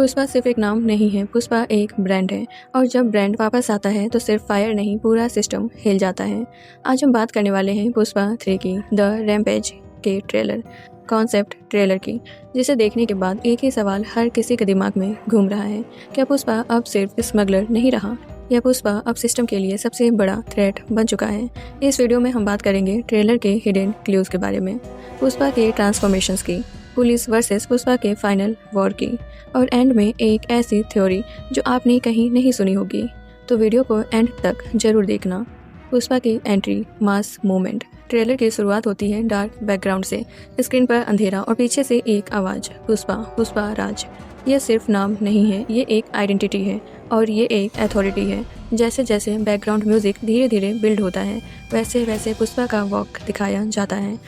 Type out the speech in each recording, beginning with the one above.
पुष्पा सिर्फ एक नाम नहीं है, पुष्पा एक ब्रांड है और जब ब्रांड वापस आता है तो सिर्फ फायर नहीं, पूरा सिस्टम हिल जाता है। आज हम बात करने वाले हैं पुष्पा 3 की द रैम्पेज के ट्रेलर कॉन्सेप्ट ट्रेलर की, जिसे देखने के बाद एक ही सवाल हर किसी के दिमाग में घूम रहा है। क्या पुष्पा अब सिर्फ स्मगलर नहीं रहा, या पुष्पा अब सिस्टम के लिए सबसे बड़ा थ्रेट बन चुका है? इस वीडियो में हम बात करेंगे ट्रेलर के हिडन क्लूज के बारे में, पुष्पा के ट्रांसफॉर्मेशंस की, पुलिस वर्सेस पुष्पा के फाइनल वॉर की, और एंड में एक ऐसी थ्योरी जो आपने कहीं नहीं सुनी होगी। तो वीडियो को एंड तक जरूर देखना। पुष्पा की एंट्री मास मूवमेंट। ट्रेलर की शुरुआत होती है डार्क बैकग्राउंड से, स्क्रीन पर अंधेरा और पीछे से एक आवाज़, पुष्पा पुष्पा राज। यह सिर्फ नाम नहीं है, ये एक आइडेंटिटी है और ये एक अथॉरिटी है। जैसे जैसे बैकग्राउंड म्यूजिक धीरे धीरे बिल्ड होता है, वैसे वैसे पुष्पा का वॉक दिखाया जाता है।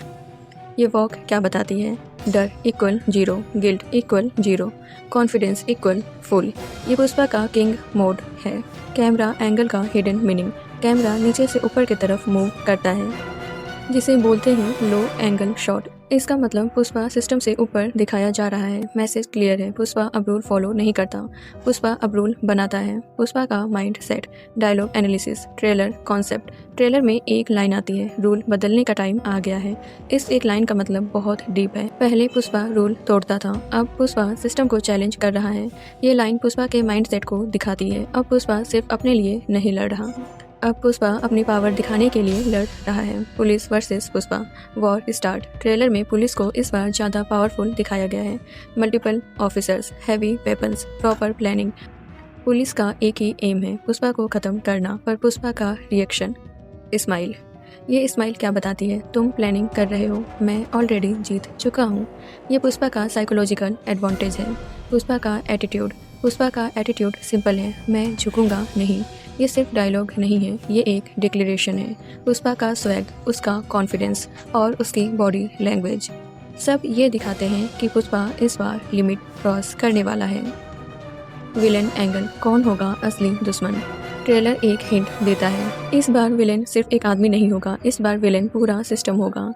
ये वॉक क्या बताती है? डर equal 0, guilt equal 0, confidence equal full. ये पुष्पा का किंग मोड है। कैमरा एंगल का हिडन मीनिंग। कैमरा नीचे से ऊपर की तरफ मूव करता है, जिसे बोलते हैं लो एंगल शॉट। इसका मतलब पुष्पा सिस्टम से ऊपर दिखाया जा रहा है। मैसेज क्लियर है, पुष्पा अब रूल फॉलो नहीं करता, पुष्पा अब रूल बनाता है। पुष्पा का mindset. Dialogue analysis. Trailer concept. Trailer में एक लाइन आती है, रूल बदलने का टाइम आ गया है। इस एक लाइन का मतलब बहुत डीप है। पहले पुष्पा रूल तोड़ता था, अब पुष्पा सिस्टम को चैलेंज कर रहा है। ये लाइन पुष्पा के माइंड सेट को दिखाती है। अब पुष्पा सिर्फ अपने लिए नहीं लड़ रहा, अब पुष्पा अपनी पावर दिखाने के लिए लड़ रहा है। Police versus Pushpa war start. Trailer में पुलिस को इस बार ज़्यादा पावरफुल दिखाया गया है। Multiple officers, heavy weapons, proper planning. Police का एक ही एम है, पुष्पा को ख़त्म करना, पर पुष्पा का रिएक्शन स्माइल। ये स्माइल क्या बताती है? तुम प्लानिंग कर रहे हो, मैं ऑलरेडी जीत चुका हूँ। ये पुष्पा का साइकोलॉजिकल एडवांटेज है। पुष्पा का एटीट्यूड। पुष्पा का एटीट्यूड सिंपल है, मैं झुकूंगा नहीं। ये सिर्फ डायलॉग नहीं है, ये एक डिक्लेरेशन है। पुष्पा का स्वैग, उसका कॉन्फिडेंस और उसकी बॉडी लैंग्वेज सब ये दिखाते हैं कि पुष्पा इस बार लिमिट क्रॉस करने वाला है। Villain angle. कौन होगा असली दुश्मन? ट्रेलर एक हिंट देता है, इस बार विलेन सिर्फ एक आदमी नहीं होगा, इस बार विलेन पूरा सिस्टम होगा।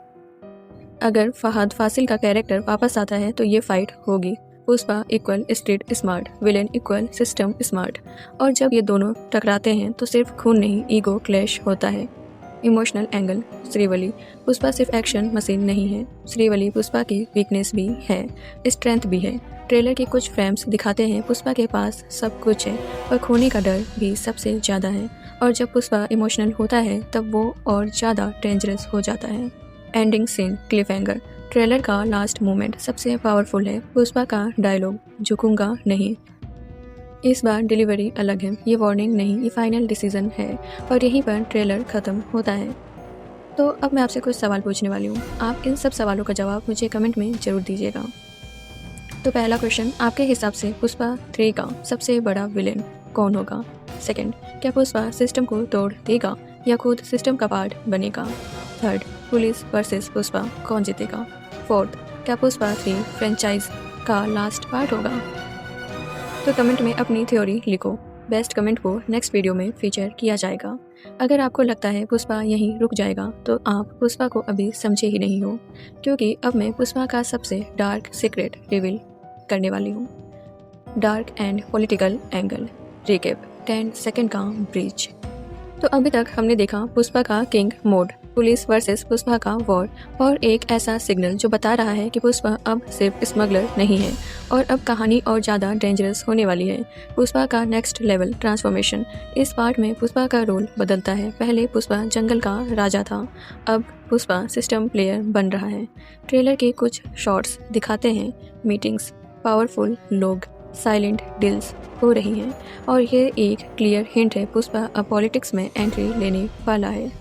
अगर फहद फासिल का कैरेक्टर वापस आता है तो ये फाइट होगी। Pushpa equal street smart, villain equal system smart. और जब ये दोनों टकराते हैं तो सिर्फ खून नहीं, ईगो क्लैश होता है। Emotional angle. श्रीवली। पुष्पा सिर्फ एक्शन मशीन नहीं है, श्रीवली पुष्पा की वीकनेस भी है, स्ट्रेंथ भी है। ट्रेलर के कुछ फ्रेम्स दिखाते हैं पुष्पा के पास सब कुछ है, पर खोने का डर भी सबसे ज़्यादा है। और जब पुष्पा इमोशनल होता है तब वो और ज़्यादा डेंजरस हो जाता है। Ending scene cliffhanger. Trailer का लास्ट मोमेंट सबसे पावरफुल है। पुष्पा का डायलॉग, झुकूंगा नहीं। इस बार डिलीवरी अलग है, ये वार्निंग नहीं, ये फाइनल डिसीजन है। और यहीं पर ट्रेलर ख़त्म होता है। तो अब मैं आपसे कुछ सवाल पूछने वाली हूँ, आप इन सब सवालों का जवाब मुझे कमेंट में ज़रूर दीजिएगा। तो पहला क्वेश्चन, आपके हिसाब से पुष्पा 3 का सबसे बड़ा विलेन कौन होगा? सेकंड, क्या पुष्पा सिस्टम को तोड़ देगा या खुद सिस्टम का पार्ट बनेगा? थर्ड, पुलिस वर्सेस पुष्पा कौन जीतेगा? फोर्थ, क्या पुष्पा 3 फ्रेंचाइज का लास्ट पार्ट होगा? तो कमेंट में अपनी थ्योरी लिखो। बेस्ट कमेंट को नेक्स्ट वीडियो में फीचर किया जाएगा। अगर आपको लगता है पुष्पा यहीं रुक जाएगा तो आप पुष्पा को अभी समझे ही नहीं हो, क्योंकि अब मैं पुष्पा का सबसे डार्क सीक्रेट रिवील करने वाली हूँ। Dark and political angle. Recap 10 second का ब्रीच। तो अभी तक हमने देखा पुष्पा का king mode, police versus Pushpa का वॉर, और एक ऐसा सिग्नल जो बता रहा है कि पुष्पा अब सिर्फ स्मगलर नहीं है और अब कहानी और ज़्यादा डेंजरस होने वाली है। पुष्पा का नेक्स्ट लेवल ट्रांसफॉर्मेशन। इस पार्ट में पुष्पा का रोल बदलता है। पहले पुष्पा जंगल का राजा था, अब पुष्पा सिस्टम प्लेयर बन रहा है। ट्रेलर के कुछ शॉट्स दिखाते हैं मीटिंग्स, पावरफुल लोग, साइलेंट डील्स हो रही हैं, और ये एक क्लियर हिंट है पुष्पा अब पॉलिटिक्स में एंट्री लेने वाला है।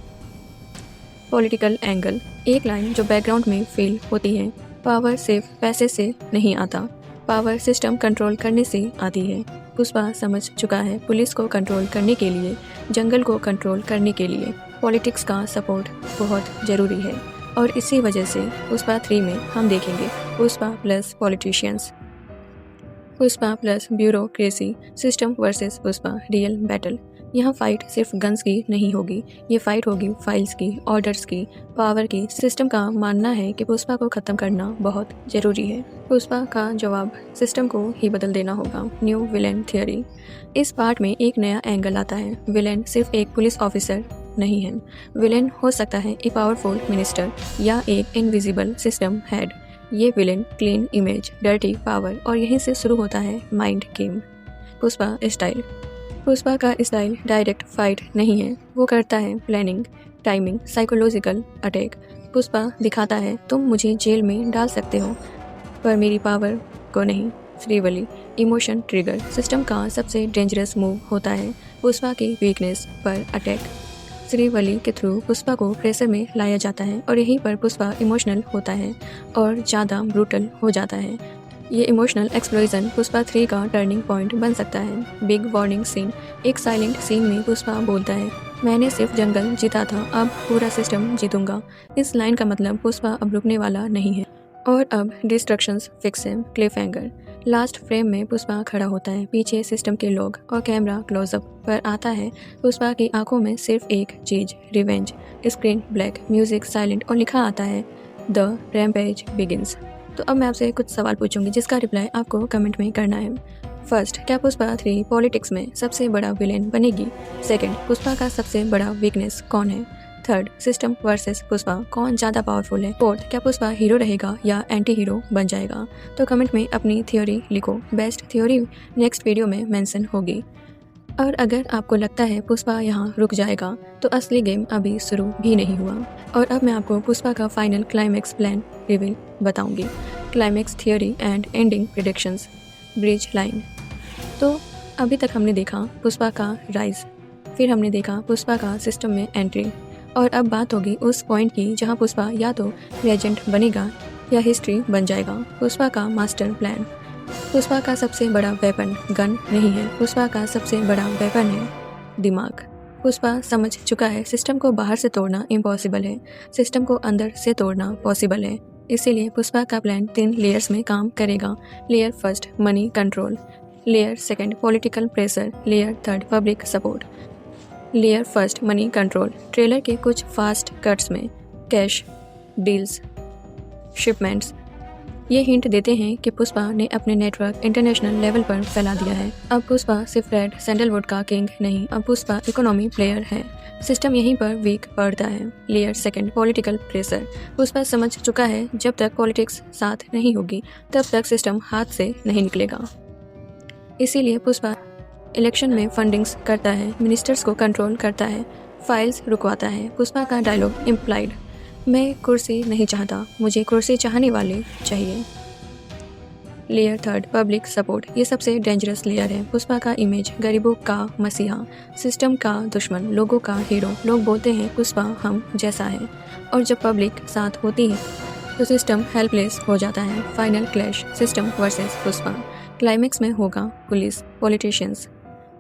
Political angle. एक लाइन जो बैकग्राउंड में फील होती है, पावर सिर्फ पैसे से नहीं आता, पावर सिस्टम कंट्रोल करने से आती है। पुष्पा समझ चुका है, पुलिस को कंट्रोल करने के लिए, जंगल को कंट्रोल करने के लिए पॉलिटिक्स का सपोर्ट बहुत ज़रूरी है। और इसी वजह से पुष्पा 3 में हम देखेंगे Pushpa plus politicians, Pushpa plus bureaucracy, system versus Pushpa real battle. यहाँ फाइट सिर्फ गन्स की नहीं होगी, ये फाइट होगी फाइल्स की, ऑर्डर्स की, पावर की। सिस्टम का मानना है कि पुष्पा को ख़त्म करना बहुत ज़रूरी है। पुष्पा का जवाब, सिस्टम को ही बदल देना होगा। New villain theory. इस पार्ट में एक नया एंगल आता है। विलेन सिर्फ एक पुलिस ऑफिसर नहीं है। विलेन हो सकता है एक पावरफुल मिनिस्टर या एक इनविजिबल सिस्टम हेड। ये villain clean image, dirty power, और यहीं से शुरू होता है mind game. Pushpa style. Pushpa का स्टाइल डायरेक्ट फाइट नहीं है, वो करता है planning, timing, psychological attack. Pushpa दिखाता है तुम मुझे जेल में डाल सकते हो पर मेरी पावर को नहीं। Srivalli emotion trigger. सिस्टम का सबसे डेंजरस मूव होता है पुष्पा की वीकनेस पर अटैक। श्रीवली के थ्रू पुष्पा को प्रेशर में लाया जाता है और यहीं पर पुष्पा इमोशनल होता है और ज़्यादा ब्रूटल हो जाता है। ये इमोशनल एक्सप्लोजन पुष्पा 3 का टर्निंग पॉइंट बन सकता है। Big warning scene. एक साइलेंट सीन में पुष्पा बोलता है, मैंने सिर्फ जंगल जीता था, अब पूरा सिस्टम जीतूंगा। इस लाइन का मतलब पुष्पा अब रुकने वाला नहीं है और अब डिस्ट्रक्शंस फिक्स है। Cliff hanger. लास्ट फ्रेम में पुष्पा खड़ा होता है, पीछे सिस्टम के लोग और कैमरा क्लोजअप पर आता है। पुष्पा की आंखों में सिर्फ एक चीज, revenge. Screen black, music silent और लिखा आता है द रैम्पेज बिगिंस। तो अब मैं आपसे कुछ सवाल पूछूंगी जिसका रिप्लाई आपको कमेंट में करना है। फर्स्ट, क्या पुष्पा 3 पॉलिटिक्स में सबसे बड़ा विलेन बनेगी? सेकंड, पुष्पा का सबसे बड़ा वीकनेस कौन है? थर्ड, सिस्टम वर्सेस पुष्पा, कौन ज़्यादा पावरफुल है? फोर्थ, क्या पुष्पा हीरो रहेगा या एंटी हीरो बन जाएगा? तो कमेंट में अपनी थ्योरी लिखो। बेस्ट थ्योरी नेक्स्ट वीडियो में मेंशन होगी। और अगर आपको लगता है पुष्पा यहाँ रुक जाएगा तो असली गेम अभी शुरू भी नहीं हुआ। और अब मैं आपको पुष्पा का फाइनल क्लाइमेक्स प्लान रिवील बताऊंगी। Climax theory and ending predictions. Bridge line. तो अभी तक हमने देखा पुष्पा का राइज, फिर हमने देखा पुष्पा का सिस्टम में एंट्री, और अब बात होगी उस पॉइंट की जहाँ पुष्पा या तो लेजेंड बनेगा या हिस्ट्री बन जाएगा। पुष्पा का मास्टर प्लान। पुष्पा का सबसे बड़ा वेपन गन नहीं है, पुष्पा का सबसे बड़ा वेपन है दिमाग। पुष्पा समझ चुका है सिस्टम को बाहर से तोड़ना इम्पॉसिबल है, सिस्टम को अंदर से तोड़ना पॉसिबल है। इसीलिए पुष्पा का प्लान 3 लेयर्स में काम करेगा। Layer first, money control. Layer second, political pressure. Layer third, public support. Layer first, money control. Trailer के कुछ फास्ट कट्स में कैश, डील्स, शिपमेंट्स ये हिंट देते हैं कि पुष्पा ने अपने नेटवर्क इंटरनेशनल लेवल पर फैला दिया है। अब पुष्पा सिर्फ रेड सैंडलवुड का किंग नहीं, अब पुष्पा इकोनॉमी प्लेयर है। सिस्टम यहीं पर वीक पड़ता है। Layer second, political pressure. Pushpa समझ चुका है जब तक पॉलिटिक्स साथ नहीं होगी तब तक सिस्टम हाथ से नहीं निकलेगा। इसीलिए पुष्पा इलेक्शन में फंडिंग्स करता है, मिनिस्टर्स को कंट्रोल करता है, फाइल्स रुकवाता है। पुष्पा का डायलॉग इम्प्लाइड, मैं कुर्सी नहीं चाहता, मुझे कुर्सी चाहने वाले चाहिए। Layer third, public support. ये सबसे डेंजरस लेयर है। पुष्पा का इमेज, गरीबों का मसीहा, सिस्टम का दुश्मन, लोगों का हीरो। लोग बोलते हैं पुष्पा हम जैसा है, और जब पब्लिक साथ होती है तो सिस्टम हेल्पलेस हो जाता है। Final clash, system versus Pushpa. Climax में होगा पुलिस, पॉलिटिशियंस,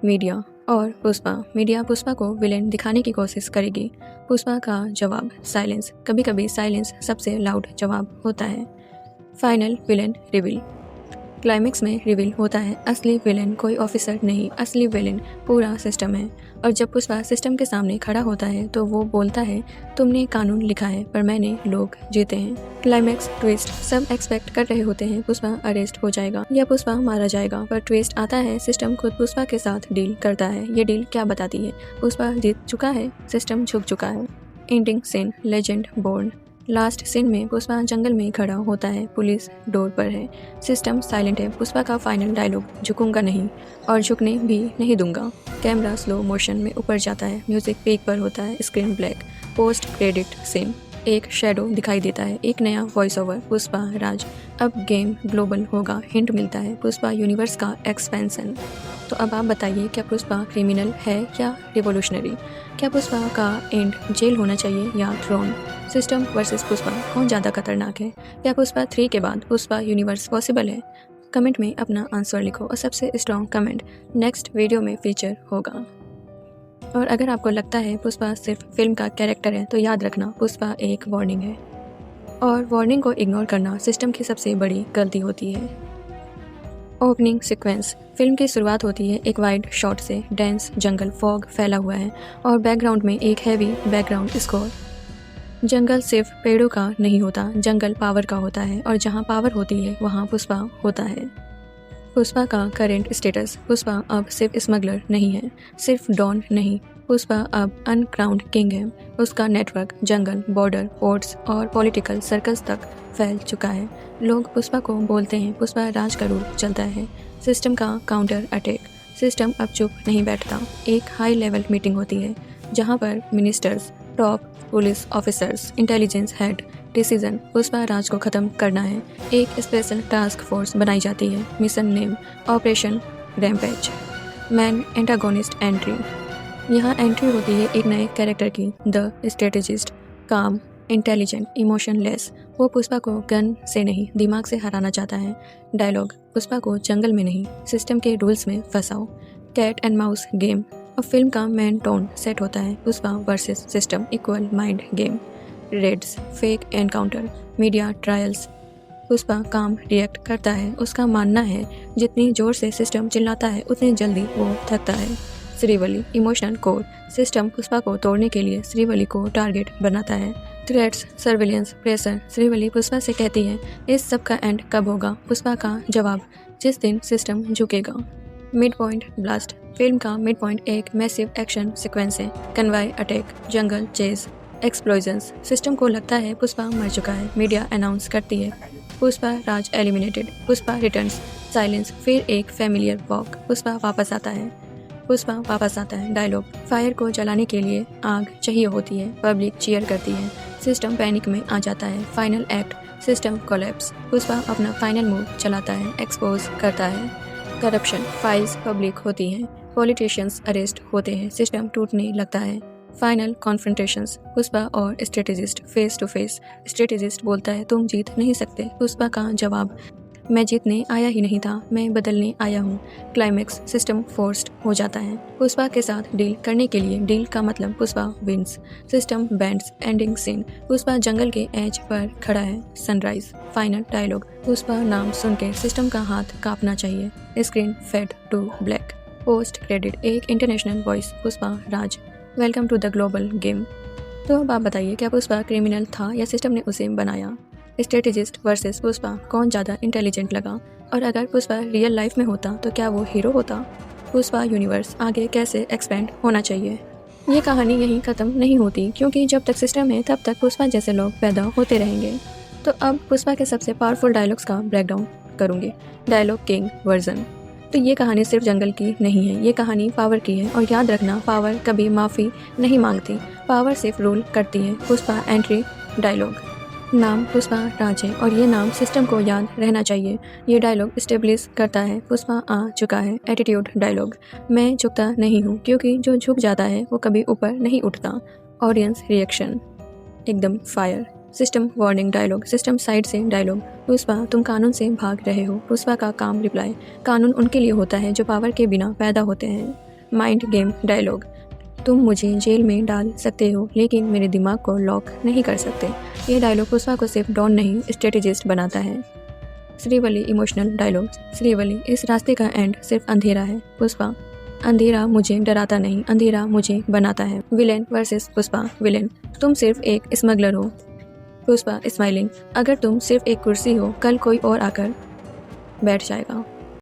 मीडिया और पुष्पा। मीडिया पुष्पा को विलेन दिखाने की कोशिश करेगी। पुष्पा का जवाब, साइलेंस। कभी कभी साइलेंस सबसे लाउड जवाब होता है। Final villain reveal. क्लाइमेक्स में रिवील होता है असली विलेन कोई ऑफिसर नहीं, असली विलेन पूरा सिस्टम है। और जब पुष्पा सिस्टम के सामने खड़ा होता है तो वो बोलता है तुमने कानून लिखा है पर मैंने लोग जीते हैं। Climax twist. सब एक्सपेक्ट कर रहे होते हैं पुष्पा अरेस्ट हो जाएगा या पुष्पा मारा जाएगा, पर ट्विस्ट आता है सिस्टम खुद पुष्पा के साथ डील करता है। ये डील क्या बताती है? पुष्पा जीत चुका है, सिस्टम झुक चुका है। Ending scene, legend born. Last scene में पुष्पा जंगल में खड़ा होता है, पुलिस डोर पर है, सिस्टम साइलेंट है। पुष्पा का फाइनल डायलॉग, झुकूंगा नहीं और झुकने भी नहीं दूंगा। कैमरा स्लो मोशन में ऊपर जाता है, म्यूजिक पीक पर होता है, screen black. Post credit scene. एक शेडो दिखाई देता है, एक नया वॉइस ओवर, पुष्पा राज। अब गेम ग्लोबल होगा, हिंट मिलता है पुष्पा यूनिवर्स का एक्सपेंशन। तो अब आप बताइए, क्या पुष्पा क्रिमिनल है या रिवोल्यूशनरी? क्या पुष्पा का एंड जेल होना चाहिए या थ्रोन? सिस्टम वर्सेस पुष्पा, कौन ज़्यादा खतरनाक है? क्या पुष्पा 3 के बाद पुष्पा यूनिवर्स पॉसिबल है? कमेंट में अपना आंसर लिखो और सबसे स्ट्रॉन्ग कमेंट नेक्स्ट वीडियो में फीचर होगा। और अगर आपको लगता है पुष्पा सिर्फ फिल्म का कैरेक्टर है तो याद रखना पुष्पा एक वार्निंग है, और वार्निंग को इग्नोर करना सिस्टम की सबसे बड़ी गलती होती है। Opening sequence. फिल्म की शुरुआत होती है एक वाइड शॉट से। डेंस जंगल फॉग फैला हुआ है और बैकग्राउंड में एक हैवी बैकग्राउंड स्कोर। जंगल सिर्फ पेड़ों का नहीं होता, जंगल पावर का होता है और जहाँ पावर होती है वहाँ पुष्पा होता है। पुष्पा का करेंट स्टेटस। पुष्पा अब सिर्फ स्मगलर नहीं है, सिर्फ डॉन नहीं, पुष्पा अब अनक्राउंड किंग है। उसका नेटवर्क जंगल, बॉर्डर, पोर्ट्स और पॉलिटिकल सर्कल्स तक फैल चुका है। लोग पुष्पा को बोलते हैं पुष्पा राज का रूल चलता है। सिस्टम का काउंटर अटैक। सिस्टम अब चुप नहीं बैठता। एक हाई लेवल मीटिंग होती है जहाँ पर ministers, top police officers, intelligence head decision Pushpa Raj को ख़त्म करना है। एक स्पेशल टास्क फोर्स बनाई जाती है। Mission name operation rampage. Man antagonist entry. यहाँ एंट्री होती है एक नए कैरेक्टर की, द स्ट्रेटेजिस्ट। काम, इंटेलिजेंट, इमोशनलेस। वो पुष्पा को गन से नहीं दिमाग से हराना चाहता है। डायलॉग। पुष्पा को जंगल में नहीं सिस्टम के रूल्स में फंसाओ। Cat and mouse game. और फिल्म का मेन टोन सेट होता है Pushpa versus system equal mind game. Raids, fake encounter, media trials. Pushpa calm react करता है। उसका मानना है जितनी जोर से सिस्टम चिल्लाता है उतनी जल्दी वो थकता है। Srivalli, emotional core. System Pushpa को तोड़ने के लिए श्रीवली को टारगेट बनाता है। Threats, surveillance, pressure. Srivalli Pushpa से कहती है इस सब का एंड कब होगा? पुष्पा का जवाब, जिस दिन सिस्टम झुकेगा। Mid point blast. फिल्म का मिड पॉइंट एक मैसिव एक्शन सीक्वेंस है। कन्वाई अटैक, जंगल चेज, एक्सप्लोजन्स। सिस्टम को लगता है पुष्पा मर चुका है। मीडिया अनाउंस करती है Pushpa Raj eliminated. Pushpa returns. Silence, फिर एक फैमिलियर वॉक। पुष्पा वापस आता है। पुष्पा वापस आता है। डायलॉग। फायर को जलाने के लिए आग चाहिए होती है। पब्लिक चीयर करती है। सिस्टम पैनिक में आ जाता है। Final act, system collapse. Pushpa अपना फाइनल मूव चलाता है, एक्सपोज करता है। करप्शन, फाइल्स पब्लिक होती हैं। पॉलिटिशियंस अरेस्ट होते हैं। सिस्टम टूटने लगता है। फाइनल कॉन्फ्रंटेशंस, पुष्पा और strategist face to face. Strategist बोलता है तुम जीत नहीं सकते। पुष्पा का जवाब, मैं जीतने आया ही नहीं था, मैं बदलने आया हूँ। क्लाइमेक्स, सिस्टम फोर्स्ड हो जाता है पुष्पा के साथ डील करने के लिए। डील का मतलब Pushpa wins. System bends. Ending scene, Pushpa जंगल के एज पर खड़ा है। सनराइज। Final dialogue. पुष्पा नाम सुन के सिस्टम का हाथ कांपना चाहिए। Screen fade to black. Post credit, एक international voice, Pushpa Raj, welcome to the global game. तो अब आप बताइए क्या पुष्पा क्रिमिनल था या सिस्टम ने उसे बनाया? स्ट्रेटेजिस्ट वर्सेस पुष्पा, कौन ज़्यादा इंटेलिजेंट लगा? और अगर पुष्पा रियल लाइफ में होता तो क्या वो हीरो होता? पुष्पा यूनिवर्स आगे कैसे एक्सपेंड होना चाहिए? ये कहानी यहीं ख़त्म नहीं होती क्योंकि जब तक सिस्टम है तब तक पुष्पा जैसे लोग पैदा होते रहेंगे। तो अब पुष्पा के सबसे पावरफुल डायलॉग्स का ब्रेकडाउन करूँगी। Dialogue king version. तो ये कहानी सिर्फ जंगल की नहीं है, ये कहानी पावर की है। और याद रखना, पावर कभी माफ़ी नहीं मांगती, पावर सिर्फ रूल करती है। Pushpa entry dialogue. नाम पुष्पा राज है और ये नाम सिस्टम को याद रहना चाहिए। ये डायलॉग स्टेब्लिश करता है पुष्पा आ चुका है। Attitude dialogue. मैं झुकता नहीं हूँ क्योंकि जो झुक जाता है वो कभी ऊपर नहीं उठता। ऑडियंस रिएक्शन, एकदम fire. System warning dialogue. System side से डायलॉग। पुष्पा तुम कानून से भाग रहे हो। पुष्पा का काम रिप्लाई, कानून उनके लिए होता है जो पावर के बिना पैदा होते हैं। Mind game dialogue. तुम मुझे जेल में डाल सकते हो लेकिन मेरे दिमाग को लॉक नहीं कर सकते। ये डायलॉग पुष्पा को सिर्फ डॉन नहीं स्ट्रेटेजिस्ट बनाता है। Srivalli emotional dialogue. श्रीवली, इस रास्ते का एंड सिर्फ अंधेरा है। पुष्पा, अंधेरा मुझे डराता नहीं, अंधेरा मुझे बनाता है। Villain versus Pushpa. विलेन, तुम सिर्फ एक स्मगलर हो। पुष्पा स्माइलिंग, अगर तुम सिर्फ एक कुर्सी हो कल कोई और आकर बैठ जाएगा।